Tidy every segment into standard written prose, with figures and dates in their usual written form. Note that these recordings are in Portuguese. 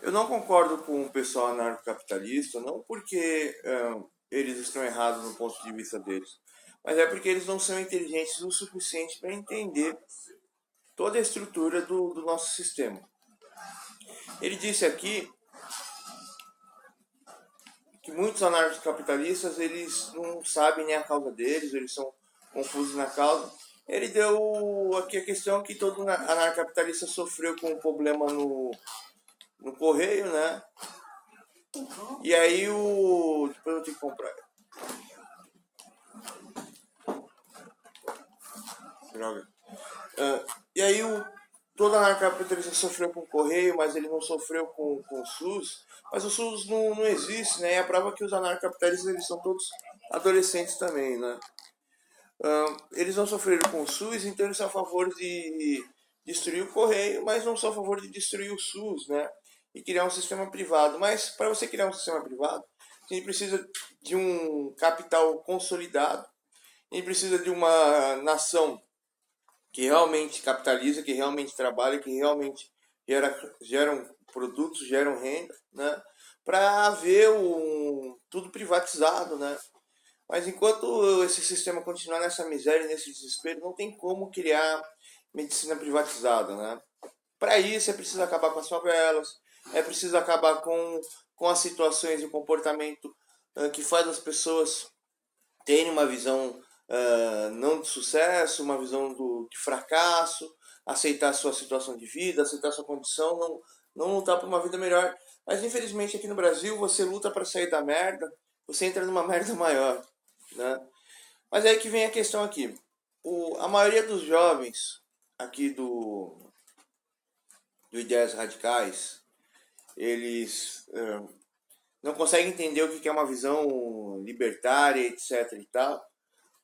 Eu não concordo com o pessoal anarcocapitalista, não porque eles estão errados no ponto de vista deles, mas é porque eles não são inteligentes o suficiente para entender toda a estrutura do nosso sistema. Ele disse aqui que muitos anarcocapitalistas eles não sabem nem a causa deles, eles são confusos na causa. Ele deu aqui a questão que todo anarcocapitalista sofreu com um problema no correio, né? E aí o. Depois eu tenho que comprar. Droga. E aí todo anarcocapitalista sofreu com o correio, mas ele não sofreu com o SUS. Mas o SUS não existe, né? E a prova é que os anarcocapitalistas eles são todos adolescentes também, né? Eles não sofreram com o SUS, então eles são a favor de destruir o correio, mas não são a favor de destruir o SUS, né? E criar um sistema privado. Mas para você criar um sistema privado, a gente precisa de um capital consolidado, a gente precisa de uma nação que realmente capitaliza, que realmente trabalha, que realmente geram produtos, geram renda, né? Para haver tudo privatizado, né? Mas enquanto esse sistema continuar nessa miséria, nesse desespero, não tem como criar medicina privatizada, né? Para isso é preciso acabar com as favelas, é preciso acabar com as situações e o comportamento que faz as pessoas terem uma visão não de sucesso, uma visão de fracasso, aceitar a sua situação de vida, aceitar a sua condição, não lutar por uma vida melhor. Mas infelizmente aqui no Brasil você luta para sair da merda, você entra numa merda maior, né? Mas é aí que vem a questão aqui. A maioria dos jovens aqui do Ideias Radicais, eles não conseguem entender o que é uma visão libertária, etc e tal,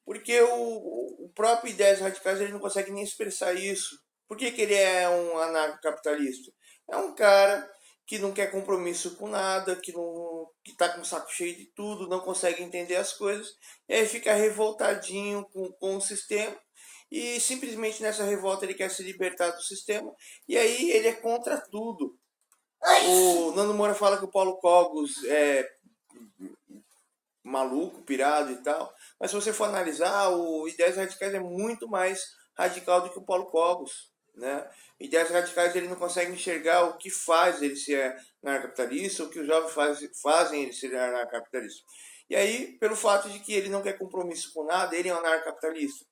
porque o próprio Ideias Radicais ele não consegue nem expressar isso. Por que ele é um anarcocapitalista? É um cara que não quer compromisso com nada, que tá com o saco cheio de tudo, não consegue entender as coisas, e aí fica revoltadinho com o sistema, e simplesmente nessa revolta ele quer se libertar do sistema, e aí ele é contra tudo. O Nando Moura fala que o Paulo Cogos é maluco, pirado e tal. Mas se você for analisar, o Ideias Radicais é muito mais radical do que o Paulo Cogos, né? Ideias Radicais ele não consegue enxergar o que faz ele ser anarcapitalista, o que os jovens fazem ele ser anarcapitalista. E aí, pelo fato de que ele não quer compromisso com nada, ele é um anarcapitalista.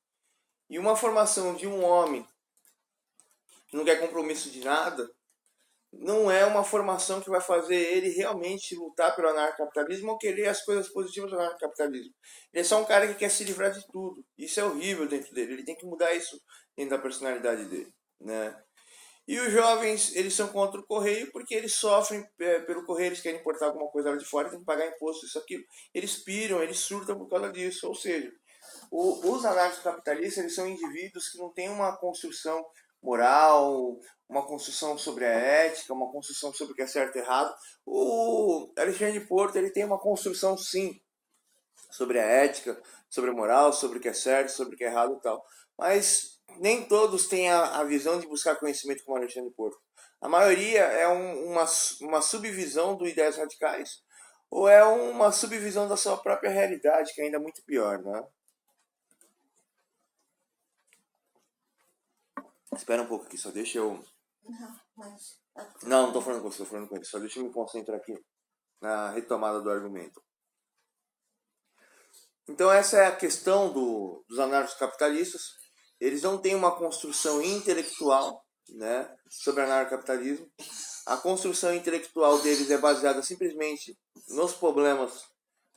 E uma formação de um homem que não quer compromisso de nada, não é uma formação que vai fazer ele realmente lutar pelo anarcocapitalismo ou querer as coisas positivas do anarcocapitalismo. Ele é só um cara que quer se livrar de tudo. Isso é horrível dentro dele. Ele tem que mudar isso dentro da personalidade dele, né? E os jovens, eles são contra o correio porque eles sofrem pelo correio, eles querem importar alguma coisa lá de fora, tem que pagar imposto, isso, aquilo. Eles piram, eles surtam por causa disso. Ou seja, os anarcocapitalistas eles são indivíduos que não têm uma construção moral, uma construção sobre a ética, uma construção sobre o que é certo e errado. O Alexandre de Porto ele tem uma construção sim sobre a ética, sobre a moral, sobre o que é certo, sobre o que é errado e tal. Mas nem todos têm a visão de buscar conhecimento como Alexandre de Porto. A maioria é uma subvisão do Ideias Radicais ou é uma subvisão da sua própria realidade, que é ainda muito pior, né? Espera um pouco aqui, só deixa eu. Não tô falando com você, tô falando com ele. Só deixa eu me concentrar aqui na retomada do argumento. Então, essa é a questão dos anarcocapitalistas. Eles não têm uma construção intelectual, né, sobre anarcocapitalismo. A construção intelectual deles é baseada simplesmente nos problemas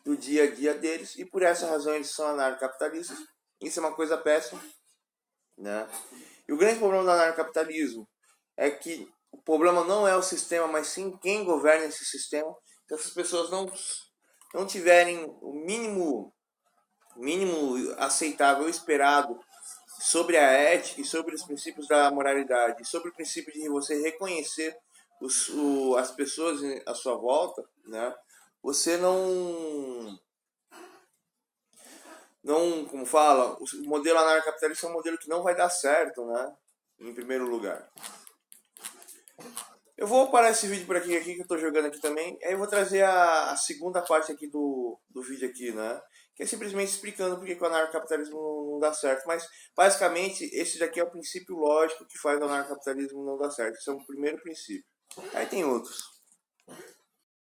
do dia a dia deles e por essa razão eles são anarcocapitalistas. Isso é uma coisa péssima, né? E o grande problema do anarcocapitalismo é que o problema não é o sistema, mas sim quem governa esse sistema. Se essas pessoas não tiverem o mínimo aceitável, esperado sobre a ética e sobre os princípios da moralidade, sobre o princípio de você reconhecer as pessoas à sua volta, né? Você como fala, o modelo anarcocapitalista é um modelo que não vai dar certo, né? Em primeiro lugar. Eu vou parar esse vídeo por aqui, que eu tô jogando aqui também. Aí eu vou trazer a segunda parte aqui do vídeo aqui, né? Que é simplesmente explicando por que o anarcapitalismo não dá certo. Mas, basicamente, esse daqui é o princípio lógico que faz o anarcapitalismo não dar certo. Esse é o primeiro princípio. Aí tem outros.